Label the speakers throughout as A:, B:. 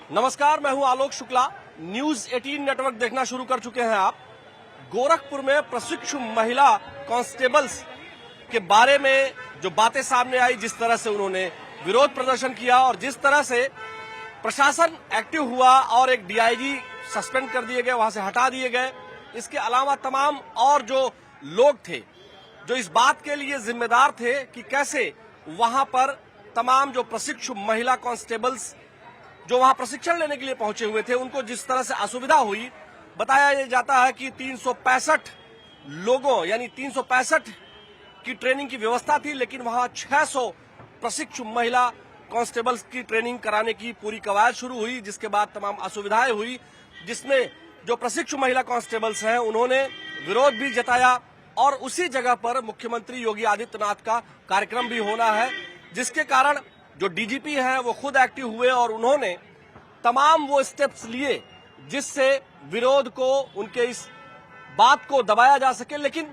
A: नमस्कार, मैं हूं आलोक शुक्ला। न्यूज 18 नेटवर्क देखना शुरू कर चुके हैं आप। गोरखपुर में प्रशिक्षु महिला कांस्टेबल्स के बारे में जो बातें सामने आई, जिस तरह से उन्होंने विरोध प्रदर्शन किया और जिस तरह से प्रशासन एक्टिव हुआ और एक डीआईजी सस्पेंड कर दिए गए, वहां से हटा दिए गए। इसके अलावा तमाम और जो लोग थे जो इस बात के लिए जिम्मेदार थे कि कैसे वहां पर तमाम जो प्रशिक्षु महिला कांस्टेबल्स जो वहां प्रशिक्षण लेने के लिए पहुंचे हुए थे, उनको जिस तरह से असुविधा हुई। बताया जाता है कि 365 लोगों यानी 365 की ट्रेनिंग की व्यवस्था थी, लेकिन वहां 600 प्रशिक्षु महिला कांस्टेबल्स की ट्रेनिंग कराने की पूरी कवायद शुरू हुई, जिसके बाद तमाम असुविधाएं हुई, जिसमें जो प्रशिक्षु महिला कांस्टेबल्स हैं उन्होंने विरोध भी जताया। और उसी जगह पर मुख्यमंत्री योगी आदित्यनाथ का कार्यक्रम भी होना है, जिसके कारण जो डीजीपी हैं वो खुद एक्टिव हुए और उन्होंने तमाम वो स्टेप्स लिए जिससे विरोध को, उनके इस बात को दबाया जा सके। लेकिन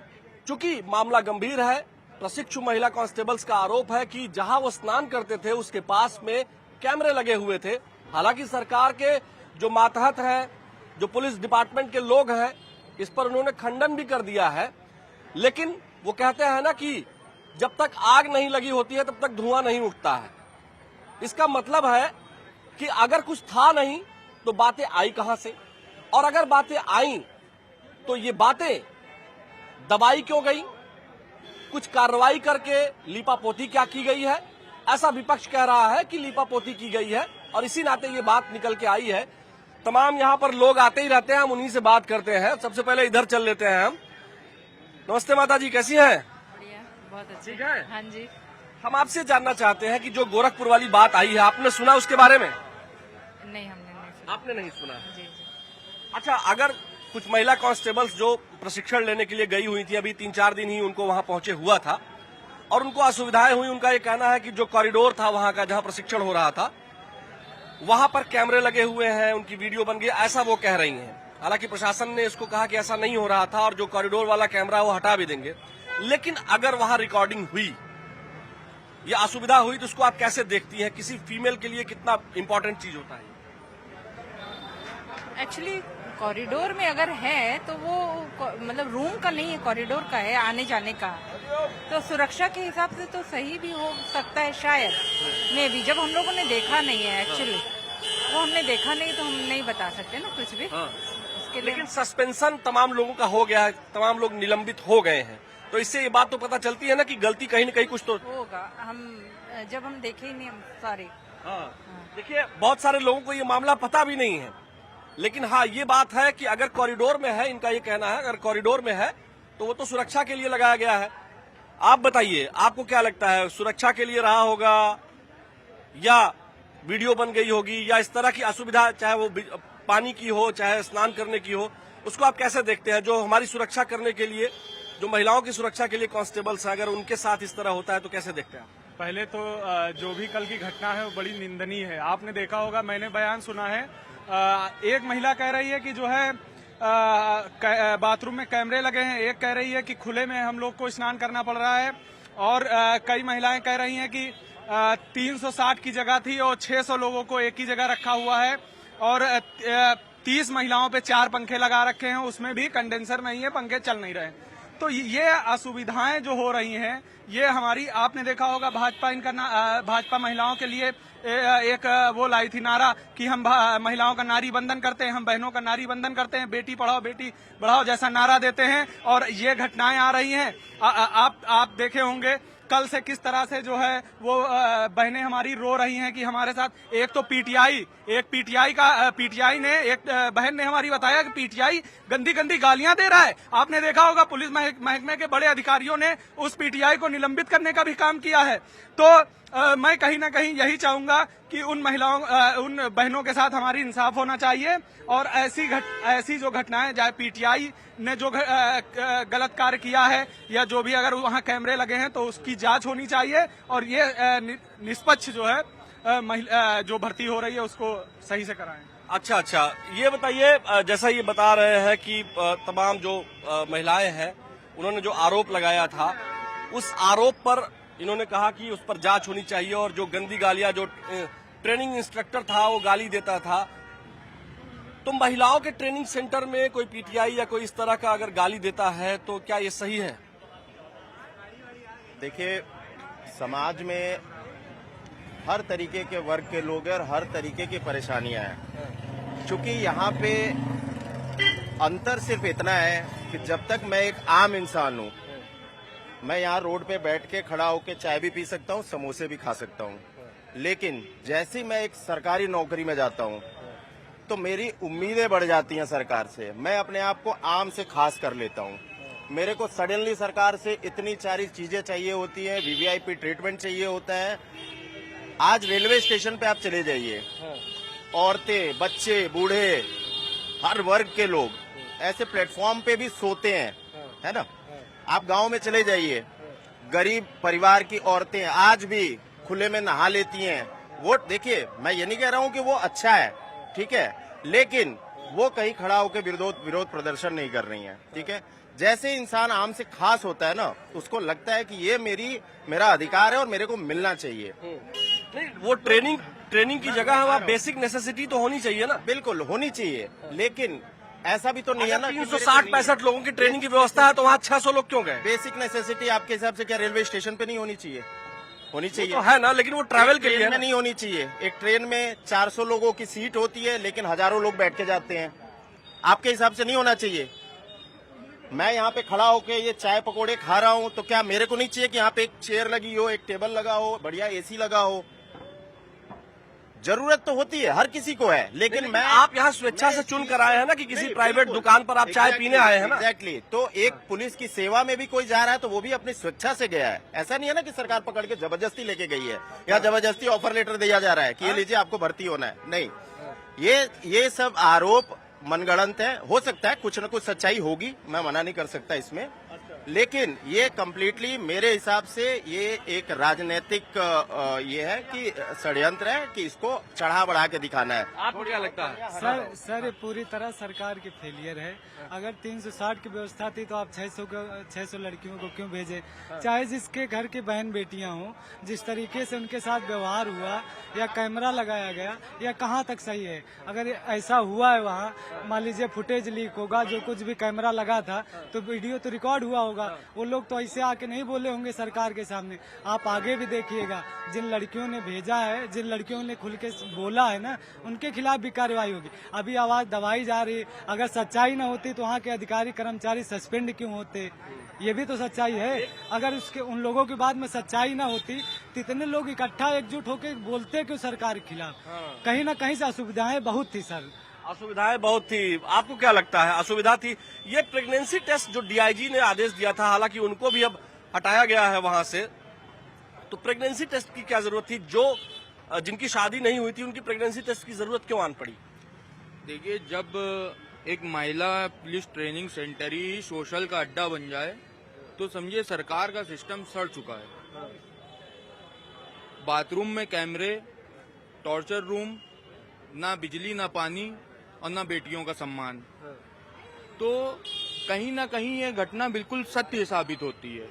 A: चूंकि मामला गंभीर है, प्रशिक्षु महिला कांस्टेबल्स का आरोप है कि जहां वो स्नान करते थे उसके पास में कैमरे लगे हुए थे। हालांकि सरकार के जो मातहत हैं, जो पुलिस डिपार्टमेंट के लोग हैं, इस पर उन्होंने खंडन भी कर दिया है। लेकिन वो कहते हैं ना कि जब तक आग नहीं लगी होती है तब तक धुआं नहीं उठता है। इसका मतलब है कि अगर कुछ था नहीं तो बातें आई कहां से, और अगर बातें आई तो ये बातें दबाई क्यों गई, कुछ कार्रवाई करके लीपापोती क्या की गई है। ऐसा विपक्ष कह रहा है कि लीपापोती की गई है और इसी नाते ये बात निकल के आई है। तमाम यहां पर लोग आते ही रहते हैं, हम उन्हीं से बात करते हैं। सबसे पहले इधर चल लेते हैं हम। नमस्ते माता जी, कैसी हैं?
B: बढ़िया, बहुत अच्छी।
A: ठीक है।
B: हाँ जी।
A: हम आपसे जानना चाहते हैं कि जो गोरखपुर वाली बात आई है, आपने सुना उसके बारे में?
B: नहीं, हमने नहीं सुना।
A: आपने नहीं सुना?
B: जी जी।
A: अच्छा, अगर कुछ महिला कांस्टेबल्स जो प्रशिक्षण लेने के लिए गई हुई थी, अभी 3-4 दिन ही उनको वहां पहुंचे हुआ था और उनको असुविधाएं हुई। उनका ये कहना है कि जो कॉरिडोर था वहां का, जहां प्रशिक्षण हो रहा था, वहां पर कैमरे लगे हुए हैं, उनकी वीडियो बन गई, ऐसा वो कह रही हैं। हालांकि प्रशासन ने इसको कहा कि ऐसा नहीं हो रहा था और जो कॉरिडोर वाला कैमरा है वो हटा भी देंगे। लेकिन अगर वहां रिकॉर्डिंग हुई या असुविधा हुई तो उसको आप कैसे देखती हैं? किसी फीमेल के लिए कितना इंपॉर्टेंट चीज होता है?
B: एक्चुअली कॉरिडोर में अगर है तो वो मतलब रूम का नहीं है, कॉरिडोर का है, आने जाने का। तो सुरक्षा के हिसाब से तो सही भी हो सकता है शायद, मे भी। जब हम लोगों ने देखा नहीं है, एक्चुअली वो हमने देखा नहीं तो हम नहीं बता सकते ना कुछ भी।
A: हाँ।
B: उसके लिए
A: लेकिन सस्पेंशन तमाम लोगों का हो गया है, तमाम लोग निलंबित हो गए हैं, तो इससे ये बात तो पता चलती है ना कि गलती कहीं न कहीं कुछ तो
B: होगा। जब हम देखे ही नहीं, हम सॉरी।
A: हाँ। देखिए, बहुत सारे लोगों को ये मामला पता भी नहीं है, लेकिन हाँ ये बात है कि अगर कॉरिडोर में है, इनका ये कहना है अगर कॉरिडोर में है तो वो तो सुरक्षा के लिए लगाया गया है। आप बताइए, आपको क्या लगता है, सुरक्षा के लिए रहा होगा या वीडियो बन गई होगी, या इस तरह की असुविधा, चाहे वो पानी की हो चाहे स्नान करने की हो, उसको आप कैसे देखते हैं? जो हमारी सुरक्षा करने के लिए, जो महिलाओं की सुरक्षा के लिए कांस्टेबल्स हैं, अगर उनके साथ इस तरह होता है तो कैसे देखते हैं आप?
C: पहले तो जो भी कल की घटना है वो बड़ी निंदनीय है। आपने देखा होगा, मैंने बयान सुना है, एक महिला कह रही है कि जो है बाथरूम में कैमरे लगे हैं, एक कह रही है कि खुले में हम लोग को स्नान करना पड़ रहा है, और कई महिलाएं कह रही हैं कि 360 की जगह थी और 600 लोगों को एक ही जगह रखा हुआ है, और 30 महिलाओं पे 4 पंखे लगा रखे हैं, उसमें भी कंडेंसर नहीं है, पंखे चल नहीं रहे। तो ये असुविधाएं जो हो रही हैं, ये हमारी, आपने देखा होगा भाजपा महिलाओं के लिए एक वो लाई थी नारा कि हम महिलाओं का नारी बंधन करते हैं, हम बहनों का नारी बंधन करते हैं, बेटी पढ़ाओ बेटी बढ़ाओ जैसा नारा देते हैं, और ये घटनाएं आ रही हैं। आप देखे होंगे कल से किस तरह से जो है वो बहनें हमारी रो रही हैं कि हमारे साथ एक तो पीटीआई ने, एक बहन ने हमारी बताया कि पीटीआई गंदी गंदी गालियां दे रहा है। आपने देखा होगा पुलिस महकमे के बड़े अधिकारियों ने उस पीटीआई को निलंबित करने का भी काम किया है। तो मैं कहीं ना कहीं यही चाहूंगा कि उन बहनों के साथ हमारी इंसाफ होना चाहिए, और ऐसी जो घटनाएं, चाहे पीटीआई ने जो गलत कार्य किया है या जो भी, अगर वहां कैमरे लगे हैं तो उसकी जांच होनी चाहिए, और ये निष्पक्ष जो है जो भर्ती हो रही है उसको सही से कराएं।
A: अच्छा, ये बताइए, जैसा ये बता रहे हैं कि तमाम जो महिलाएं हैं उन्होंने जो आरोप लगाया था, उस आरोप पर इन्होंने कहा कि उस पर जांच होनी चाहिए, और जो गंदी गालियां जो ट्रेनिंग इंस्ट्रक्टर था वो गाली देता था। तो महिलाओं के ट्रेनिंग सेंटर में कोई पीटीआई या कोई इस तरह का अगर गाली देता है तो क्या ये सही है?
D: देखिए, समाज में हर तरीके के वर्ग के लोग हैं और हर तरीके की परेशानियां हैं। चूंकि यहाँ पे अंतर सिर्फ इतना है कि जब तक मैं एक आम इंसान हूँ, मैं यहाँ रोड पे बैठ के खड़ा होकर चाय भी पी सकता हूँ, समोसे भी खा सकता हूँ। लेकिन जैसे ही मैं एक सरकारी नौकरी में जाता हूँ तो मेरी उम्मीदें बढ़ जाती हैं सरकार से। मैं अपने आप को आम से खास कर लेता हूँ। मेरे को सडनली सरकार से इतनी सारी चीजें चाहिए होती हैं, वीवीआईपी ट्रीटमेंट चाहिए होता है। आज रेलवे स्टेशन पे आप चले जाइए, औरतें, बच्चे, बूढ़े, हर वर्ग के लोग ऐसे प्लेटफॉर्म पे भी सोते हैं, है ना। आप गांव में चले जाइए, गरीब परिवार की औरतें आज भी खुले में नहा लेती हैं। वो देखिए, मैं ये नहीं कह रहा हूँ कि वो अच्छा है, ठीक है, लेकिन वो कहीं खड़ा होकर विरोध प्रदर्शन नहीं कर रही हैं, ठीक है। जैसे इंसान आम से खास होता है ना, उसको लगता है कि ये मेरा अधिकार है और मेरे को मिलना चाहिए।
A: नहीं, वो ट्रेनिंग की जगह है, वहाँ बेसिक नेसेसिटी तो होनी चाहिए ना।
D: बिल्कुल होनी चाहिए, लेकिन ऐसा भी तो नहीं है ना।
A: 360-65 लोगों की ट्रेनिंग की व्यवस्था है तो वहाँ 600 लोग क्यों गए?
D: बेसिक नेसेसिटी आपके हिसाब से क्या रेलवे स्टेशन पे नहीं होनी चाहिए? होनी चाहिए
A: तो है ना, लेकिन वो ट्रैवल के लिए
D: में नहीं होनी चाहिए। एक ट्रेन में 400 लोगों की सीट होती है, लेकिन हजारों लोग बैठ के जाते हैं। आपके हिसाब से नहीं होना चाहिए? मैं यहाँ पे खड़ा होके ये चाय पकोड़े खा रहा हूँ, तो क्या मेरे को नहीं चाहिए कि यहाँ पे एक चेयर लगी हो, एक टेबल लगा हो, बढ़िया एसी लगा हो? जरूरत तो होती है, हर किसी को है, लेकिन मैं
A: आप यहाँ स्वेच्छा से चुन कर आए हैं ना कि किसी प्राइवेट दुकान पर आप चाय पीने आए हैं ना।
D: एग्जैक्टली। तो एक पुलिस की सेवा में भी कोई जा रहा है तो वो भी अपनी स्वेच्छा से गया है। ऐसा नहीं है ना कि सरकार पकड़ के जबरदस्ती लेके गई है या जबरदस्ती ऑफर लेटर दिया जा रहा है कि ये लीजिए आपको भर्ती होना है। नहीं, ये सब आरोप मनगढ़ंत है। हो सकता है कुछ न कुछ सच्चाई होगी, मैं मना नहीं कर सकता इसमें, लेकिन ये कम्प्लीटली मेरे हिसाब से ये एक राजनीतिक ये है कि षड्यंत्र है कि इसको चढ़ा बढ़ा के दिखाना है।
A: आपको क्या लगता है?
E: सर ये पूरी तरह सरकार की फेलियर है। अगर 360 की व्यवस्था थी तो आप 600 लड़कियों को क्यों भेजे? चाहे जिसके घर की बहन बेटियां हों, जिस तरीके से उनके साथ व्यवहार हुआ या कैमरा लगाया गया या कहाँ तक सही है? अगर ऐसा हुआ है वहाँ, मान लीजिए फुटेज लीक होगा, जो कुछ भी कैमरा लगा था तो वीडियो तो रिकॉर्ड हुआ होगा। वो लोग तो ऐसे आके नहीं बोले होंगे सरकार के सामने। आप आगे भी देखिएगा, जिन लड़कियों ने भेजा है, जिन लड़कियों ने खुल के बोला है ना, उनके खिलाफ भी कार्रवाई होगी। अभी आवाज दबाई जा रही है। अगर सच्चाई न होती तो वहाँ के अधिकारी कर्मचारी सस्पेंड क्यों होते? ये भी तो सच्चाई है। अगर उसके उन लोगों की बात में सच्चाई ना होती तो इतने लोग इकट्ठा एकजुट होकर बोलते क्यों सरकार के खिलाफ? कहीं ना कहीं से असुविधाएं बहुत थी सर।
A: असुविधाएं बहुत थी। आपको क्या लगता है असुविधा थी? ये प्रेगनेंसी टेस्ट जो डीआईजी ने आदेश दिया था, हालांकि उनको भी अब हटाया गया है वहां से, तो प्रेगनेंसी टेस्ट की क्या जरूरत थी? जो जिनकी शादी नहीं हुई थी उनकी प्रेगनेंसी टेस्ट की जरूरत क्यों आन पड़ी?
F: देखिए, जब एक महिला पुलिस ट्रेनिंग सेंटर ही सोशल का अड्डा बन जाए तो समझिए सरकार का सिस्टम सड़ चुका है। बाथरूम में कैमरे, टॉर्चर रूम, ना बिजली ना पानी और ना बेटियों का सम्मान। तो कहीं ना कहीं ये घटना बिल्कुल सत्य साबित होती है।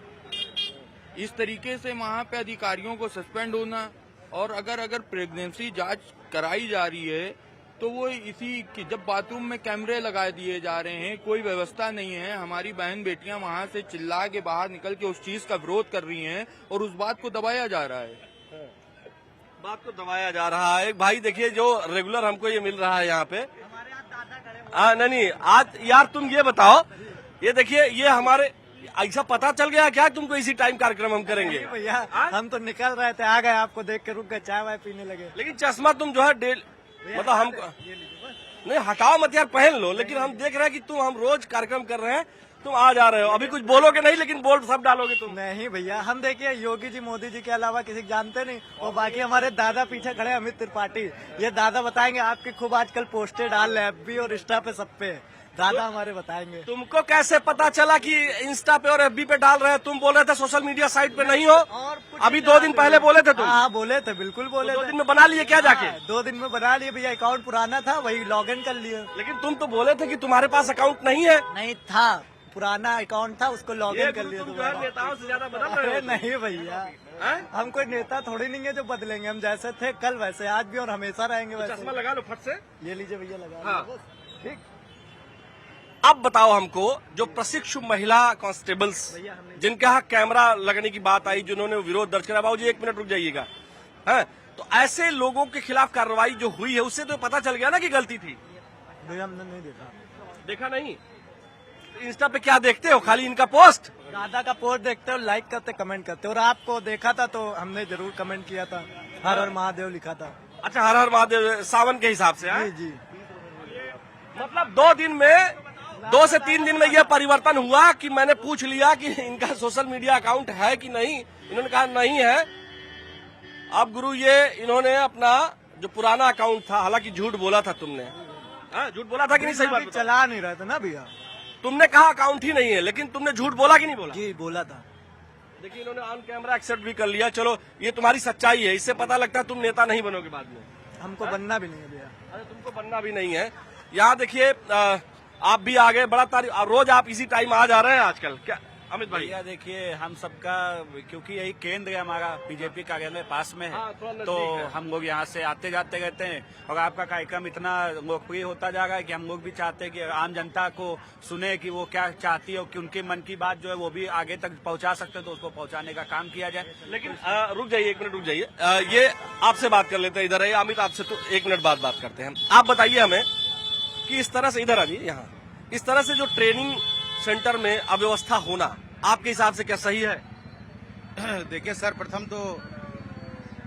F: इस तरीके से वहां पे अधिकारियों को सस्पेंड होना, और अगर प्रेगनेंसी जांच कराई जा रही है तो वो इसी की, जब बाथरूम में कैमरे लगा दिए जा रहे हैं, कोई व्यवस्था नहीं है, हमारी बहन बेटियां वहां से चिल्ला के बाहर निकल के उस चीज का विरोध कर रही हैं और उस बात को दबाया जा रहा है।
A: बात को दबाया जा रहा है। भाई देखिए, जो रेगुलर हमको ये मिल रहा है यहाँ पे, नहीं आज यार तुम ये बताओ, ये देखिए ये हमारे ऐसा पता चल गया क्या तुमको इसी टाइम कार्यक्रम हम करेंगे?
E: भैया हम तो निकल रहे थे, आ गए, आपको देख के रुक गए, चाय वाय पीने लगे।
A: लेकिन चश्मा तुम जो है मतलब हम नहीं हटाओ मत यार, पहन लो। लेकिन हम देख रहे हैं कि हम रोज कार्यक्रम कर रहे हैं, तुम आ जा रहे हो। अभी कुछ बोलोगे नहीं, लेकिन बोल सब डालोगे तुम।
E: नहीं भैया, हम देखिए योगी जी मोदी जी के अलावा किसी को जानते नहीं। और बाकी हमारे दादा पीछे खड़े, अमित त्रिपाठी, ये दादा बताएंगे। आपके खूब आजकल पोस्टर डाल रहे हैं FB और इंस्टा पे, सब पे दादा हमारे बताएंगे।
A: तुमको कैसे पता चला कि इंस्टा पे और FB पे डाल रहे हैं? तुम बोल रहे थे सोशल मीडिया साइट पे नहीं हो,
E: और
A: अभी 2 दिन पहले बोले थे तुम।
E: हाँ बोले थे, बिल्कुल बोले थे।
A: 2 दिन में बना लिए क्या जाके?
E: 2 दिन में बना लिए भैया, अकाउंट पुराना था, वही लॉग इन कर लिया।
A: लेकिन तुम तो बोले थे कि तुम्हारे पास अकाउंट नहीं है।
E: नहीं था,
G: पुराना अकाउंट था उसको लॉग इन कर लिया
A: तुम जो है
G: दोबारा।
A: नेताओं से ज्यादा बदल रहे
G: अरे
A: हो
G: नहीं भैया,
A: हैं?
G: हम कोई नेता थोड़ी नहीं है जो बदलेंगे। हम जैसे थे कल वैसे आज भी और हमेशा रहेंगे
A: चश्मा
G: वैसे।
A: लगा लो फट से।
G: ये लीजिए भैया, लगा
A: हाँ।
G: लो। ठीक।
A: अब बताओ हमको, जो प्रशिक्षु महिला कांस्टेबल्स जिनके यहाँ कैमरा लगने की बात आई, जिन्होंने विरोध दर्ज करा, बाबूजी 1 मिनट रुक जाइएगा, हैं? तो ऐसे लोगों के खिलाफ कार्रवाई जो हुई है उससे तो पता चल गया ना कि गलती थी।
G: भैया हमने नहीं देखा।
A: देखा नहीं? इंस्टा पे क्या देखते हो, खाली इनका पोस्ट?
G: राधा का पोस्ट देखते हो, लाइक करते, कमेंट करते हो। और आपको देखा था तो हमने जरूर कमेंट किया था, हर हर महादेव लिखा था।
A: अच्छा, हर हर महादेव सावन के हिसाब से, हैं?
G: जी जी।
A: मतलब 2 से 3 दिन में यह परिवर्तन हुआ कि मैंने पूछ लिया कि इनका सोशल मीडिया अकाउंट है कि नहीं। इन्होंने कहा नहीं है। अब गुरु ये इन्होंने अपना जो पुराना अकाउंट था, हालांकि झूठ बोला था तुमने, हाँ? झूठ बोला था कि नहीं? सही बात बताओ।
G: चला नहीं रहा था ना भैया।
A: तुमने कहा अकाउंट ही नहीं है, लेकिन तुमने झूठ बोला कि नहीं बोला?
G: जी बोला था।
A: देखिए, इन्होंने ऑन कैमरा एक्सेप्ट भी कर लिया। चलो, ये तुम्हारी सच्चाई है, इससे पता लगता है तुम नेता नहीं बनोगे बाद में।
G: हमको बनना भी नहीं है भैया।
A: अरे तुमको बनना भी नहीं है। यहाँ देखिए, आप भी आ गए, बड़ा तारीफ। रोज आप इसी टाइम आ जा रहे हैं आजकल, क्या अमित भाई?
H: भैया देखिए, हम सबका क्योंकि यही केंद्र है हमारा, बीजेपी कार्यालय पास में
A: हाँ, थोड़ा
H: है,
A: नजदीक
H: तो
A: है।
H: हम लोग यहाँ से आते जाते रहते हैं। और आपका कार्यक्रम इतना लोकप्रिय होता जा रहा है कि हम लोग भी चाहते हैं कि आम जनता को सुने कि वो क्या चाहती है और कि उनके मन की बात जो है वो भी आगे तक पहुँचा सकते हैं, तो उसको पहुँचाने का काम किया जाए।
A: लेकिन रुक जाइए, 1 मिनट रुक जाइए। ये आपसे बात कर लेते हैं, इधर है अमित, आपसे तो 1 मिनट बाद बात करते हैं। आप बताइए हमें कि इस तरह से, इधर आ जाइए यहाँ, इस तरह से जो ट्रेनिंग सेंटर में अव्यवस्था होना आपके हिसाब से क्या सही है?
I: देखिए सर, प्रथम तो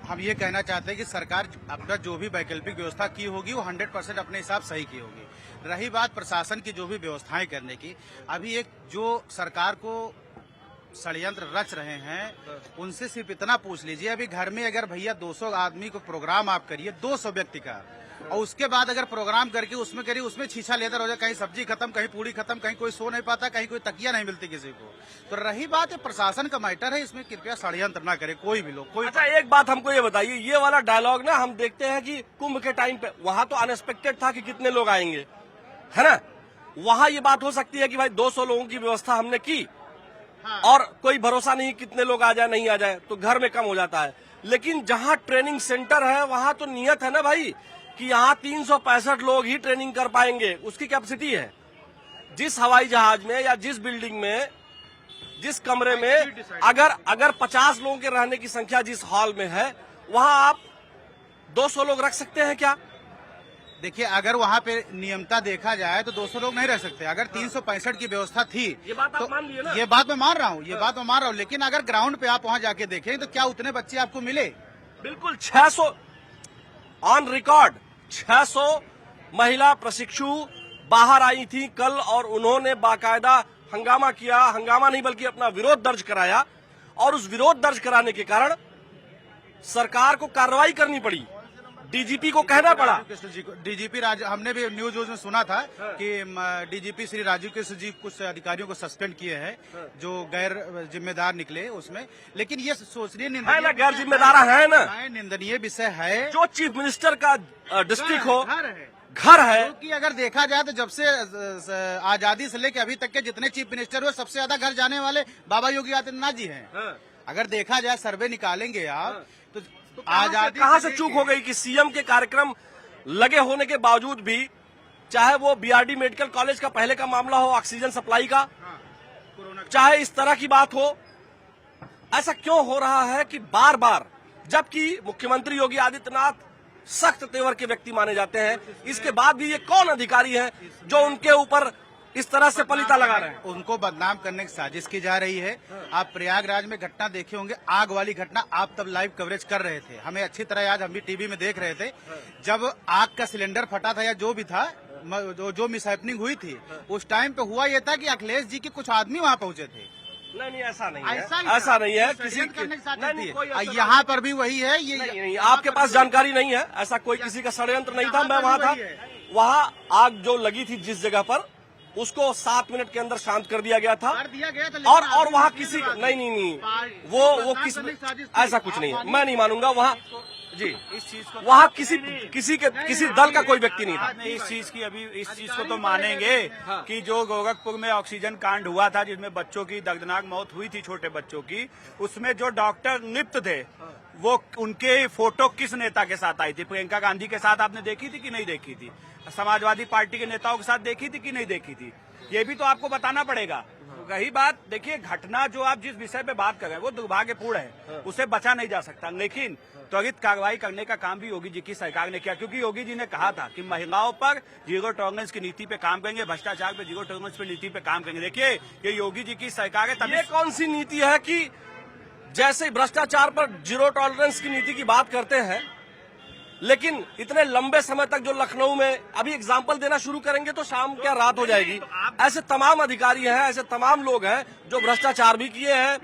I: हम ये कहना चाहते हैं कि सरकार अपना जो भी वैकल्पिक व्यवस्था की होगी वो 100% अपने हिसाब सही की होगी। रही बात प्रशासन की जो भी व्यवस्थाएं करने की, अभी एक जो सरकार को षड्यंत्र रच रहे हैं उनसे सिर्फ इतना पूछ लीजिए, अभी घर में अगर भैया 200 आदमी को प्रोग्राम आप करिए, 200 व्यक्ति का, और उसके बाद अगर प्रोग्राम करके उसमें करिए, उसमें छीछा लेदर हो जाए, कहीं सब्जी खत्म, कहीं पूरी खत्म, कहीं कोई सो नहीं पाता, कहीं कोई तकिया नहीं मिलती किसी को। तो रही बात है प्रशासन का मैटर है, इसमें कृपया षड्यंत्र ना करे कोई भी लोग। कोई
A: अच्छा, एक बात हमको ये बताइए, ये वाला डायलॉग ना हम देखते हैं कि कुंभ के टाइम पे वहां तो अनएक्सपेक्टेड था कि कितने लोग आएंगे, है ना? वहां ये बात हो सकती है कि भाई 200 लोगों की व्यवस्था हमने की, और कोई भरोसा नहीं कितने लोग आ जाए नहीं आ जाए, तो घर में कम हो जाता है। लेकिन जहां ट्रेनिंग सेंटर है वहां तो नियत है ना भाई कि यहाँ 365 लोग ही ट्रेनिंग कर पाएंगे, उसकी कैपेसिटी है। जिस हवाई जहाज में या जिस बिल्डिंग में, जिस कमरे में अगर 50 लोगों के रहने की संख्या जिस हॉल में है, वहां आप 200 लोग रख सकते हैं क्या?
I: देखिए, अगर वहाँ पे नियमता देखा जाए तो 200 लोग नहीं रह सकते। अगर 365 की व्यवस्था थी,
A: ये बात आप
I: तो
A: मान लिए ना?
I: ये बात मैं मान रहा हूँ, ये बात मैं मान रहा हूँ। लेकिन अगर ग्राउंड पे आप वहाँ जाके देखें तो क्या उतने बच्चे आपको मिले?
A: बिल्कुल 600 ऑन रिकॉर्ड 600 महिला प्रशिक्षु बाहर आई थी कल, और उन्होंने बाकायदा हंगामा किया। हंगामा नहीं बल्कि अपना विरोध दर्ज कराया, और उस विरोध दर्ज कराने के कारण सरकार को कार्रवाई करनी पड़ी, डीजीपी को कहना पड़ा।
I: डीजीपी हमने भी न्यूज में सुना था कि डीजीपी श्री राजीव कृष्ण जी कुछ अधिकारियों को सस्पेंड किए हैं जो गैर जिम्मेदार निकले उसमें। लेकिन ये सोचनीय
A: है ना, गैर जिम्मेदार है ना,
I: निंदनीय विषय है।
A: जो चीफ मिनिस्टर का डिस्ट्रिक्ट हो,
I: घर है, क्योंकि अगर देखा जाए तो जब से आजादी से लेकर अभी तक के जितने चीफ मिनिस्टर हुए, सबसे ज्यादा घर जाने वाले बाबा योगी आदित्यनाथ जी हैं। अगर देखा जाए, सर्वे निकालेंगे आप तो आजादी
A: कहाँ से चूक हो गई कि सीएम के कार्यक्रम लगे होने के बावजूद भी, चाहे वो बीआरडी मेडिकल कॉलेज का पहले का मामला हो, ऑक्सीजन सप्लाई का, चाहे इस तरह की बात हो, ऐसा क्यों हो रहा है कि बार बार, जबकि मुख्यमंत्री योगी आदित्यनाथ सख्त तेवर के व्यक्ति माने जाते हैं, इसके बाद भी ये कौन अधिकारी है जो उनके ऊपर इस तरह से पलीता लगा रहे हैं?
I: उनको बदनाम करने की साजिश की जा रही है। आप प्रयागराज में घटना देखे होंगे, आग वाली घटना, आप तब लाइव कवरेज कर रहे थे, हमें अच्छी तरह याद, हम भी टीवी में देख रहे थे। जब आग का सिलेंडर फटा था या जो भी था, जो मिसहैपनिंग हुई थी, उस टाइम पे हुआ ये था कि अखिलेश जी के कुछ आदमी वहाँ पहुंचे थे।
A: नहीं, ऐसा नहीं है,
I: ऐसा
A: नहीं है।
I: किसी यहाँ पर भी वही है। ये
A: नहीं, आपके पास जानकारी नहीं है, ऐसा कोई किसी का षड्यंत्र नहीं था। मैं वहाँ था, वहाँ आग जो लगी थी जिस जगह पर, उसको 7 मिनट के अंदर शांत कर दिया गया था, और वहाँ किसी नहीं, वो किस, ऐसा कुछ नहीं है, मैं नहीं मानूंगा। जी
H: इस चीज को
A: वहाँ किसी दल का कोई व्यक्ति नहीं था।
H: नहीं, इस चीज को तो मानेंगे कि जो गोरखपुर में ऑक्सीजन कांड हुआ था, जिसमें बच्चों की दर्दनाक मौत हुई थी, छोटे बच्चों की, उसमें जो डॉक्टर लिप्त थे, वो उनके फोटो किस नेता के साथ आई थी? प्रियंका गांधी के साथ आपने देखी थी कि नहीं देखी थी? समाजवादी पार्टी के नेताओं के साथ देखी थी कि नहीं देखी थी? ये भी तो आपको बताना पड़ेगा। रही बात, देखिए, घटना जो आप जिस विषय पे बात कर रहे हैं वो दुर्भाग्यपूर्ण है, उससे बचा नहीं जा सकता, लेकिन त्वरित कार्रवाई करने का काम भी योगी जी की सरकार ने किया, क्योंकि योगी जी ने कहा था कि महिलाओं पर जीरो टॉलरेंस की नीति पे काम करेंगे, भ्रष्टाचार पे जीरो टॉलरेंस की नीति पे काम करेंगे। देखिए, ये योगी जी की सरकार है।
A: ये कौन सी नीति है कि जैसे भ्रष्टाचार पर जीरो टॉलरेंस की नीति की बात करते हैं, लेकिन इतने लंबे समय तक जो लखनऊ में, अभी एग्जाम्पल देना शुरू करेंगे तो शाम क्या रात हो जाएगी, ऐसे तमाम अधिकारी हैं, ऐसे तमाम लोग हैं जो भ्रष्टाचार भी किए हैं,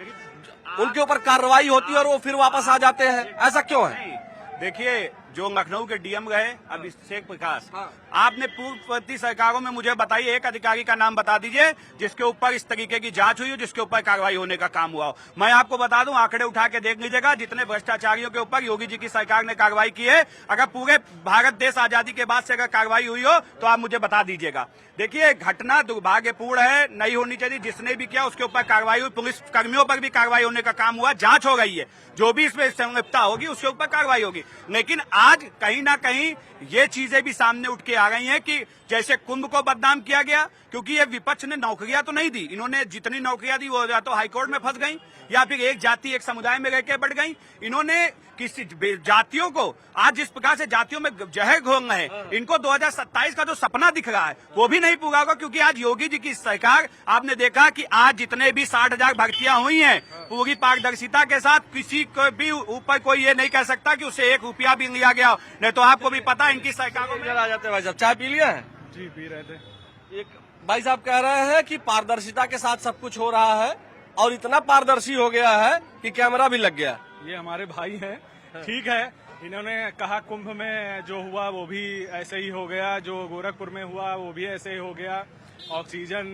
A: उनके ऊपर कार्रवाई होती है और वो फिर वापस आ जाते हैं, ऐसा क्यों है?
H: देखिए, जो लखनऊ के डीएम रहे अभिषेक प्रकाश, आपने पूर्ववर्ती सरकारों में मुझे बताइए एक अधिकारी का नाम बता दीजिए जिसके ऊपर इस तरीके की जांच हुई हो, जिसके ऊपर कार्रवाई होने का काम हुआ हो। मैं आपको बता दूं, आंकड़े उठा के देख लीजिएगा, जितने भ्रष्टाचारियों के ऊपर योगी जी की सरकार ने कार्रवाई की है, अगर पूरे भारत देश आजादी के बाद से अगर कार्रवाई हुई हो तो आप मुझे बता दीजिएगा। देखिए, घटना दुर्भाग्यपूर्ण है, नहीं होनी चाहिए। जिसने भी किया उसके ऊपर कार्रवाई हुई, पुलिस कर्मियों पर भी कार्रवाई होने का काम हुआ, जांच हो गई है, जो भी इसमें संलिप्तता होगी उसके ऊपर कार्रवाई होगी। लेकिन आज कहीं ना कहीं ये चीजें भी सामने उठ के आ गई हैं कि जैसे कुंभ को बदनाम किया गया, क्योंकि ये विपक्ष ने नौकरियां तो नहीं दी, इन्होंने जितनी नौकरियां दी वो या तो हाईकोर्ट में फंस गई या फिर एक जाति एक समुदाय में रह के बढ़ गई। इन्होंने किसी जातियों को, आज जिस प्रकार से जातियों में जहर घोल रहे हैं, इनको 2027 का जो सपना दिख रहा है वो भी नहीं पूरा होगा, क्योंकि आज योगी जी की सरकार, आपने देखा कि आज जितने भी 60,000 भर्तियां हुई हैं पूरी पारदर्शिता के साथ, किसी को भी ऊपर कोई ये नहीं कह सकता कि उसे 1 रुपया भी लिया गया। नहीं तो आपको भी पता है इनकी सरकार
A: इधर आ जाते हैं। भाई साहब, चाय पी लिया है?
C: जी, पी रहे थे।
A: एक भाई साहब कह रहे हैं कि पारदर्शिता के साथ सब कुछ हो रहा है और इतना पारदर्शी हो गया है कि कैमरा भी लग गया।
C: ये हमारे भाई हैं, ठीक है। इन्होंने कहा कुंभ में जो हुआ वो भी ऐसे ही हो गया, जो गोरखपुर में हुआ वो भी ऐसे ही हो गया, ऑक्सीजन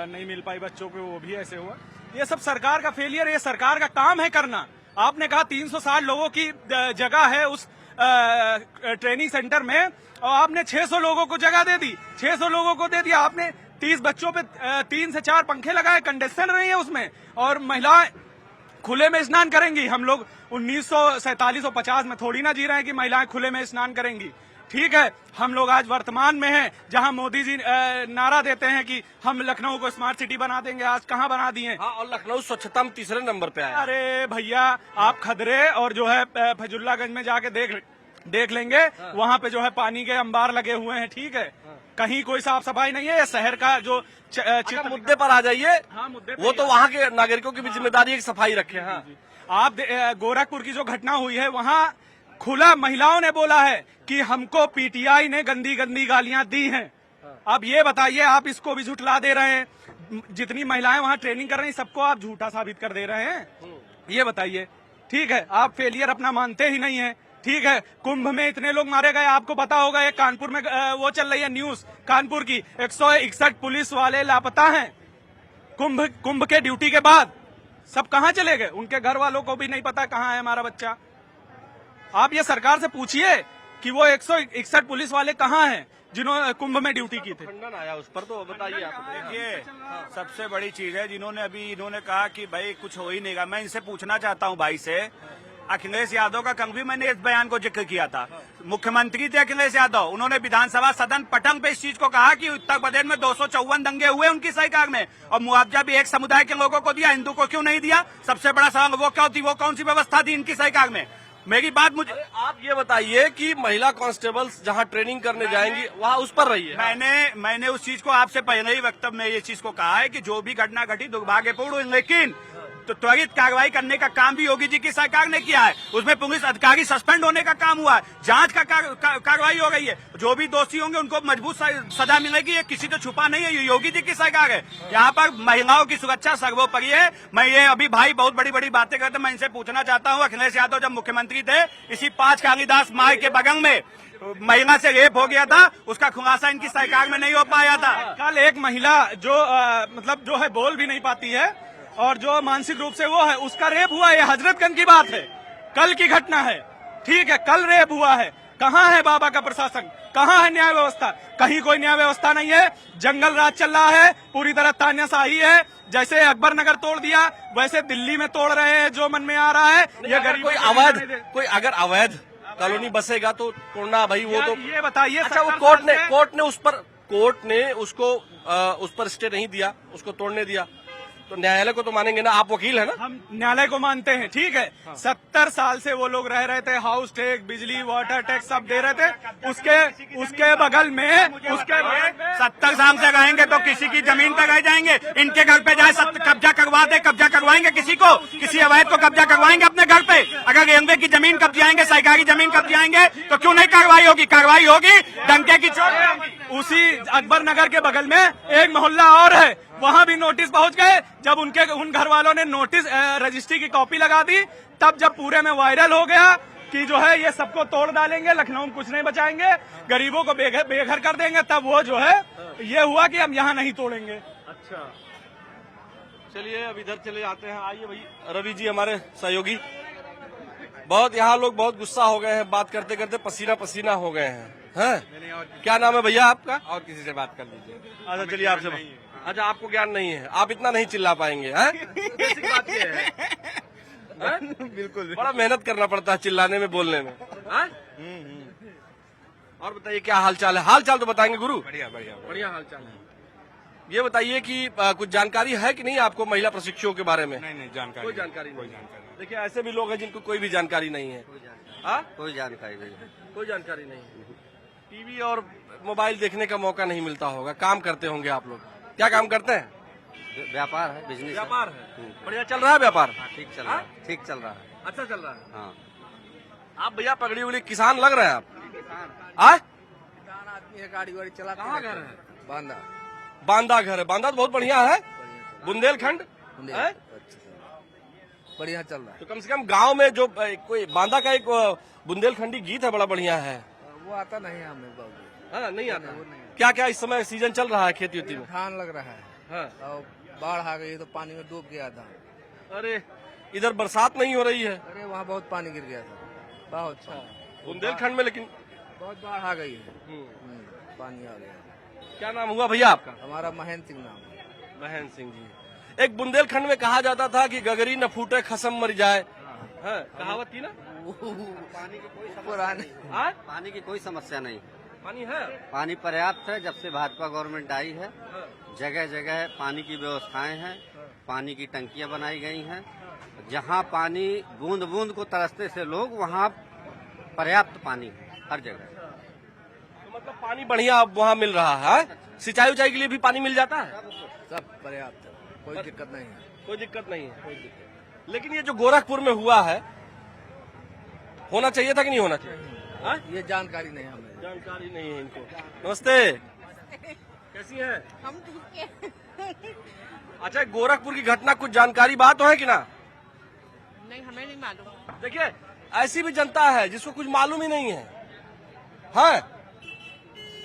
C: नहीं मिल पाई बच्चों को वो भी ऐसे हुआ। ये सब सरकार का फेलियर है, ये सरकार का काम है करना। आपने कहा 360 लोगों की जगह है उस ट्रेनिंग सेंटर में और आपने 600 लोगों को जगह दे दी, 600 लोगों को दे दिया आपने। 30 बच्चों पे 3 से 4 पंखे लगाए, कंडीशन नहीं है उसमें, और महिलाएं खुले में स्नान करेंगी। हम लोग 1947 और 50 में थोड़ी ना जी रहे हैं कि महिलाएं खुले में स्नान करेंगी। ठीक है, हम लोग आज वर्तमान में हैं जहां मोदी जी नारा देते हैं कि हम लखनऊ को स्मार्ट सिटी बना देंगे, आज कहां बना दिए।
A: हाँ, और लखनऊ स्वच्छता में 3रे नंबर पे आया।
C: अरे भैया, आप खदरे और जो है फजुल्लागंज में जाके देख लेंगे, वहाँ पे जो है पानी के अंबार लगे हुए हैं, ठीक है, कहीं कोई साफ सफाई नहीं है। शहर का जो चित्र,
A: मुद्दे पर आ जाइए।
C: हाँ, मुद्दे
A: वो तो वहाँ के नागरिकों की भी जिम्मेदारी है कि सफाई रखे। हाँ,
C: आप गोरखपुर की जो घटना हुई है वहाँ खुला महिलाओं ने बोला है कि हमको पीटीआई ने गंदी गंदी गालियां दी हैं। अब ये बताइए, आप इसको भी झुठला दे रहे हैं। जितनी महिलाएं वहाँ ट्रेनिंग कर रही हैं सबको आप झूठा साबित कर दे रहे हैं। ये बताइए, ठीक है, आप फेलियर अपना मानते ही नहीं है। ठीक है, कुंभ में इतने लोग मारे गए, आपको पता होगा। एक कानपुर में वो चल रही है न्यूज, कानपुर की 161 पुलिस वाले लापता हैं कुंभ के ड्यूटी के बाद। सब कहाँ चले गए? उनके घर वालों को भी नहीं पता कहाँ है हमारा बच्चा। आप ये सरकार से पूछिए कि वो 161 पुलिस वाले कहाँ हैं जिन्होंने कुंभ में ड्यूटी की थी।
A: खंडन आया उस पर, तो बताइए आप।
H: देखिए, सबसे बड़ी चीज है जिन्होंने अभी इन्होंने कहा कि भाई कुछ हो ही नहीं रहा। मैं इनसे पूछना चाहता हूं भाई से, अखिलेश यादव का कल भी मैंने इस बयान को जिक्र किया था। मुख्यमंत्री थे अखिलेश यादव, उन्होंने विधानसभा सदन पटल पे इस चीज को कहा कि उत्तर प्रदेश में 254 दंगे हुए उनकी सरकार में, और मुआवजा भी एक समुदाय के लोगों को दिया, हिंदू को क्यों नहीं दिया? सबसे बड़ा सवाल वो क्या थी, वो कौन सी व्यवस्था थी इनकी सरकार में? मेरी बात मुझे
A: आप ये बताइए कि महिला कांस्टेबल्स जहां ट्रेनिंग करने जाएंगी वहां उस पर रही है।
H: मैंने उस चीज को आपसे पहले ही वक्तव्य में ये चीज को कहा है कि जो भी घटना घटी दुर्भाग्यपूर्ण हुई, लेकिन तो त्वरित कार्रवाई करने का काम भी योगी जी की सरकार ने किया है। उसमें पुलिस अधिकारी सस्पेंड होने का काम हुआ है, जांच का कार्रवाई हो गई है, जो भी दोषी होंगे उनको मजबूत सजा मिलेगी। ये किसी से छुपा नहीं है, ये योगी जी की सरकार है। यहाँ पर महिलाओं की सुरक्षा सर्वोपरि है। मैं ये अभी भाई बहुत बड़ी बड़ी बातें करते, मैं इनसे पूछना चाहता हूँ, अखिलेश यादव जब मुख्यमंत्री थे, इसी 5 कालिदास मार्ग के बगल में महिला से रेप हो गया था, उसका खुलासा इनकी सरकार में नहीं हो पाया था।
C: कल एक महिला जो मतलब जो है बोल भी नहीं पाती है और जो मानसिक रूप से वो है, उसका रेप हुआ। ये हजरतगंज की बात है, कल की घटना है। ठीक है, कल रेप हुआ है, कहाँ है बाबा का प्रशासन, कहाँ है न्याय व्यवस्था? कहीं कोई न्याय व्यवस्था नहीं है। जंगल राज चल रहा है, पूरी तरह तानाशाही है। जैसे अकबर नगर तोड़ दिया वैसे दिल्ली में तोड़ रहे हैं, जो मन में आ रहा है। ये
A: अगर
C: गरीब
A: कोई अगर अवैध कॉलोनी बसेगा तो तोड़ना भाई, वो तो
C: ये बताइए।
A: अच्छा, वो
C: 70 साल से-
A: कोर्ट ने उसको उस पर स्टे नहीं दिया, उसको तोड़ने दिया, तो न्यायालय को तो मानेंगे ना, आप वकील है ना।
C: हम न्यायालय को मानते हैं, ठीक है। 70 साल से वो लोग रह रहे थे, हाउस टैक्स, बिजली, वाटर टैक्स सब दे रहे थे। उसके बगल में
H: 70 साल से रहेंगे तो किसी की जमीन पे रह जाएंगे। इनके घर पे जाए कब्जा करवा दे, कब्जा करवाएंगे किसी को, किसी अवैध को कब्जा करवाएंगे अपने घर पे। अगर रेलवे की जमीन कब्जाएंगे, सरकारी जमीन कब्जाएंगे तो क्यों नहीं कार्रवाई होगी? कार्रवाई होगी डंके की चोट।
C: उसी अकबर नगर के बगल में एक मोहल्ला और है, वहाँ भी नोटिस पहुंच गए। जब उन घर वालों ने नोटिस रजिस्ट्री की कॉपी लगा दी, तब जब पूरे में वायरल हो गया कि जो है ये सबको तोड़ डालेंगे, लखनऊ में कुछ नहीं बचाएंगे, गरीबों को बेघर कर देंगे, तब वो जो है ये हुआ कि हम यहाँ नहीं तोड़ेंगे।
A: अच्छा, चलिए अब इधर चले जाते हैं। आइए भाई, रवि जी हमारे सहयोगी, बहुत यहाँ लोग बहुत गुस्सा हो गए हैं, बात करते करते पसीना पसीना हो गए हैं। क्या नाम है भैया आपका?
J: और किसी से बात कर लीजिए।
A: अच्छा चलिए आपसे। अच्छा, आपको ज्ञान नहीं है, आप इतना नहीं चिल्ला पाएंगे, हैं? बेसिक बात ये है, हैं?
J: बिल्कुल
A: बड़ा मेहनत करना पड़ता है चिल्लाने में, बोलने में, हैं? और बताइए क्या हाल चाल है? हाल चाल तो बताएंगे गुरु।
J: बढ़िया बढ़िया
A: बढ़िया हाल चाल है। ये बताइए कि कुछ जानकारी है कि नहीं आपको महिला प्रशिक्षुओं के बारे में?
J: नहीं जानकारी
A: कोई जानकारी नहीं। देखिए ऐसे भी लोग हैं जिनको कोई भी जानकारी नहीं है। हाँ?
J: कोई जानकारी नहीं।
A: कोई जानकारी नहीं। टीवी और मोबाइल देखने का मौका नहीं मिलता होगा, काम करते होंगे आप लोग। क्या काम करते हैं?
J: व्यापार है, बिजनेस
A: व्यापार है। बढ़िया चल रहा है व्यापार?
J: ठीक चल रहा है, ठीक चल रहा है।
A: अच्छा चल रहा है।
J: हाँ,
A: आप भैया पगड़ी उगड़ी किसान लग रहे हैं आप? हाँ?
G: आदमी है, गाड़ी वाड़ी चला।
A: कहाँ घर है?
G: बांदा।
A: बांदा घर है। बांदा तो बहुत बढ़िया है, बुंदेलखंड है?
G: बढ़िया चल रहा है।
A: तो कम से कम गांव में जो कोई बांदा का एक बुंदेलखंडी गीत है, बड़ा बढ़िया है।
G: वो आता नहीं है हमें बाबू।
A: हाँ, नहीं आता। क्या क्या इस समय सीजन चल रहा है खेती वेती में?
G: धान लग रहा है।
A: हाँ।
G: और बाढ़ आ गई तो पानी में डूब गया था।
A: अरे इधर बरसात नहीं हो रही है।
G: अरे वहाँ बहुत पानी गिर गया था, बहुत। अच्छा,
A: बुंदेलखंड में लेकिन
G: बहुत बाढ़ आ गई है। पानी आ गया।
A: क्या नाम हुआ भैया आपका?
G: हमारा महेंद्र सिंह नाम है।
A: महेंद्र सिंह जी। एक बुंदेलखंड में कहा जाता था कि गगरी न फूटे खसम मर जाए, हाँ, कहावत थी ना?
J: पानी की कोई
G: पुराने
A: हाँ?
J: पानी की कोई समस्या नहीं।
A: पानी है?
J: पानी पर्याप्त है। जब से भाजपा गवर्नमेंट आई है, जगह जगह पानी की व्यवस्थाएं हैं, पानी की टंकियां बनाई गई हैं। जहां पानी बूंद बूंद को तरसते से लोग, वहां पर्याप्त पानी है हर जगह।
A: तो मतलब पानी बढ़िया अब वहाँ मिल रहा है। सिंचाई उचाई के लिए भी पानी मिल जाता है?
G: सब पर्याप्त है, कोई दिक्कत नहीं है।
A: कोई दिक्कत नहीं है। कोई दिक्कत। लेकिन ये जो गोरखपुर में हुआ है, होना चाहिए था कि नहीं होना चाहिए? हाँ?
G: ये जानकारी नहीं हमें।
A: जानकारी नहीं है इनको। नमस्ते, कैसी हैं?
B: हम ठीक है।
A: अच्छा, गोरखपुर की घटना कुछ जानकारी बात है कि ना?
B: नहीं, हमें नहीं मालूम।
A: देखिए ऐसी भी जनता है जिसको कुछ मालूम ही नहीं है, हाँ?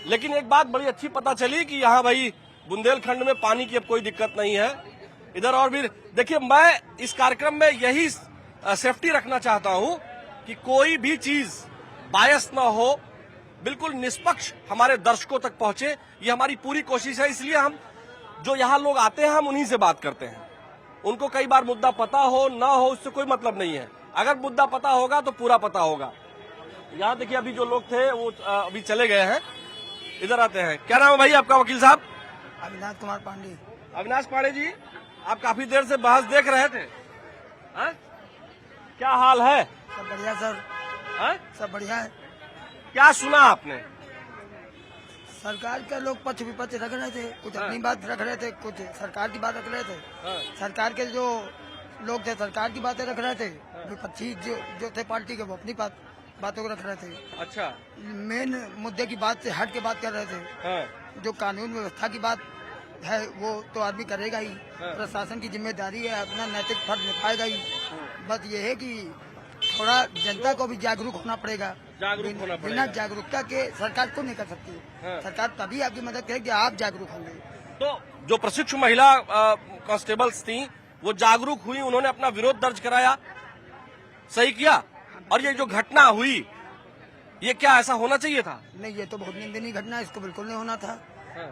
A: लेकिन एक बात बड़ी अच्छी पता चली कि यहाँ भाई बुंदेलखंड में पानी की अब कोई दिक्कत नहीं है। इधर और भी देखिए, मैं इस कार्यक्रम में यही सेफ्टी रखना चाहता हूँ कि कोई भी चीज बायस ना हो, बिल्कुल निष्पक्ष हमारे दर्शकों तक पहुंचे। ये हमारी पूरी कोशिश है। इसलिए हम जो यहाँ लोग आते हैं, हम उन्हीं से बात करते हैं। उनको कई बार मुद्दा पता हो ना हो, उससे कोई मतलब नहीं है। अगर मुद्दा पता होगा तो पूरा पता होगा। यहाँ देखिए अभी जो लोग थे वो अभी चले गए हैं। इधर आते हैं। क्या नाम है भाई आपका? वकील साहब
K: अविनाश कुमार पांडे।
A: अविनाश पांडे जी, आप काफी देर से बहस देख रहे थे, हाँ? क्या हाल है?
K: सब बढ़िया सर।
A: हाँ?
K: सब बढ़िया है।
A: क्या सुना आपने?
K: सरकार के लोग पक्ष विपक्ष रख रहे थे, कुछ अपनी बात रख रहे थे, कुछ सरकार की बात रख रहे थे। सरकार के जो लोग थे सरकार की बातें रख रहे थे, विपक्षी जो थे पार्टी के वो अपनी बातों को रख रहे थे।
A: अच्छा,
K: मेन मुद्दे की बात से हट के बात कर रहे थे। जो कानून व्यवस्था की बात है वो तो आदमी करेगा ही, प्रशासन की जिम्मेदारी है, अपना नैतिक फर्ज निभाएगा ही। बस ये है कि थोड़ा जनता को भी जागरूक होना पड़ेगा। बिना जागरूकता के सरकार को नहीं कर सकती। सरकार तभी आपकी मदद करेगी आप जागरूक होंगे।
A: तो जो प्रशिक्षु महिला कांस्टेबल्स थी वो जागरूक हुई, उन्होंने अपना विरोध दर्ज कराया, सही किया? और ये जो घटना हुई, ये क्या ऐसा होना चाहिए था?
K: नहीं, ये तो बहुत निंदनीय घटना है, इसको बिल्कुल नहीं होना था।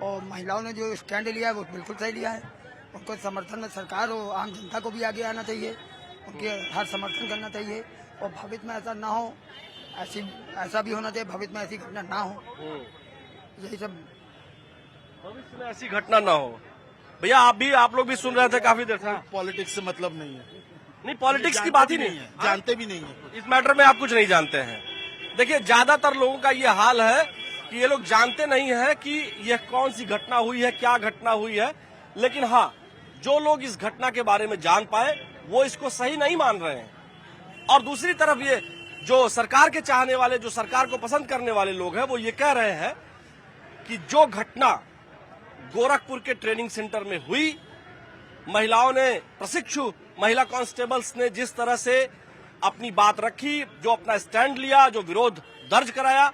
K: और महिलाओं ने जो स्टैंड लिया है वो बिल्कुल सही लिया है। उनको समर्थन में सरकार और आम जनता को भी आगे आना चाहिए, उनके हर समर्थन करना चाहिए। और भविष्य में ऐसा ना हो, ऐसा भी होना चाहिए भविष्य में ऐसी घटना ना हो। यही सब,
A: भविष्य में ऐसी घटना ना हो। भैया आप लोग भी सुन रहे थे काफी देर से।
L: पॉलिटिक्स से मतलब नहीं है,
A: नहीं, पॉलिटिक्स की बात ही नहीं है,
L: जानते भी नहीं है।
A: इस मैटर में आप कुछ नहीं जानते हैं। देखिए, ज्यादातर लोगों का ये हाल है कि ये लोग जानते नहीं है कि यह कौन सी घटना हुई है, क्या घटना हुई है। लेकिन हाँ, जो लोग इस घटना के बारे में जान पाए वो इसको सही नहीं मान रहे हैं। और दूसरी तरफ ये जो सरकार के चाहने वाले, जो सरकार को पसंद करने वाले लोग हैं, वो ये कह रहे हैं कि जो घटना गोरखपुर के ट्रेनिंग सेंटर में हुई, महिलाओं ने, प्रशिक्षु महिला कांस्टेबल्स ने जिस तरह से अपनी बात रखी, जो अपना स्टैंड लिया, जो विरोध दर्ज कराया,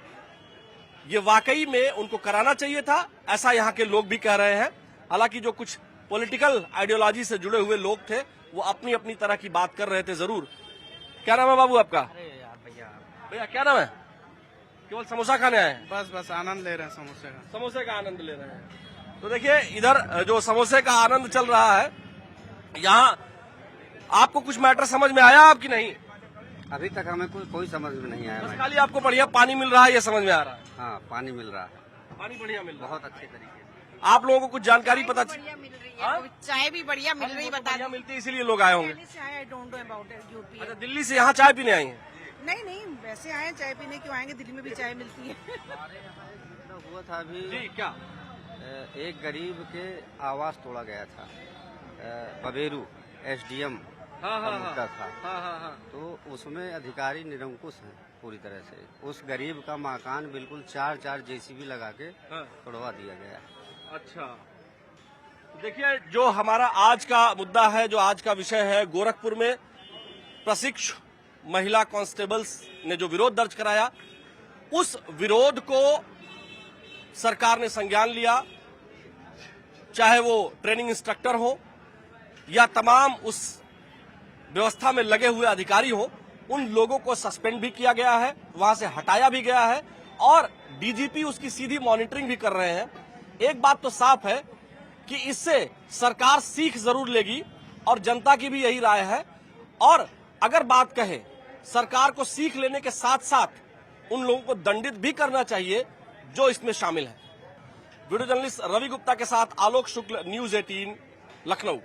A: ये वाकई में उनको कराना चाहिए था, ऐसा यहाँ के लोग भी कह रहे हैं। हालांकि जो कुछ पॉलिटिकल आइडियोलॉजी से जुड़े हुए लोग थे वो अपनी अपनी तरह की बात कर रहे थे जरूर। क्या नाम है बाबू आपका? भैया क्या नाम है? केवल समोसा खाने आए हैं?
C: बस आनंद ले रहे हैं
A: समोसे का आनंद ले रहे हैं। तो देखिए, इधर जो समोसे का आनंद चल रहा है, यहाँ आपको कुछ मैटर समझ में आया आपकी? नहीं,
J: अभी तक हमें कोई समझ में नहीं आया
A: बस
J: भाई।
A: खाली आपको बढ़िया पानी मिल रहा है, ये समझ में आ रहा है।
J: हाँ, पानी मिल रहा है,
A: पानी बढ़िया मिल रहा है,
J: बहुत अच्छे तरीके से।
A: आप लोगों को कुछ जानकारी पता
B: बढ़िया मिल रही है, चाय भी बढ़िया मिल रही है, बता
A: बढ़िया मिलती है, इसीलिए लोग आए होंगे।
B: I don't know about UP.
A: अच्छा, दिल्ली से यहाँ चाय पीने आई हैं?
B: नहीं, वैसे आए चाय पीने, क्यों आएंगे, दिल्ली में भी चाय मिलती है।
J: हुआ था अभी
A: जी, क्या?
J: एक गरीब के आवास तोड़ा गया था, बबेरू एसडीएम का मुद्दा था। तो उसमें अधिकारी निरंकुश हैं पूरी तरह से। उस गरीब का मकान बिल्कुल 4 जेसीबी लगा के तोड़वा दिया गया।
A: अच्छा, देखिए, जो हमारा आज का मुद्दा है, जो आज का विषय है, गोरखपुर में प्रशिक्षु महिला कांस्टेबल्स ने जो विरोध दर्ज कराया, उस विरोध को सरकार ने संज्ञान लिया। चाहे वो ट्रेनिंग इंस्ट्रक्टर हो या तमाम उस व्यवस्था में लगे हुए अधिकारी हो, उन लोगों को सस्पेंड भी किया गया है, वहां से हटाया भी गया है और डीजीपी उसकी सीधी मॉनिटरिंग भी कर रहे हैं। एक बात तो साफ है कि इससे सरकार सीख जरूर लेगी और जनता की भी यही राय है। और अगर बात कहें, सरकार को सीख लेने के साथ साथ उन लोगों को दंडित भी करना चाहिए जो इसमें शामिल है। वीडियो जर्नलिस्ट रवि गुप्ता के साथ आलोक शुक्ल, न्यूज़ 18, लखनऊ।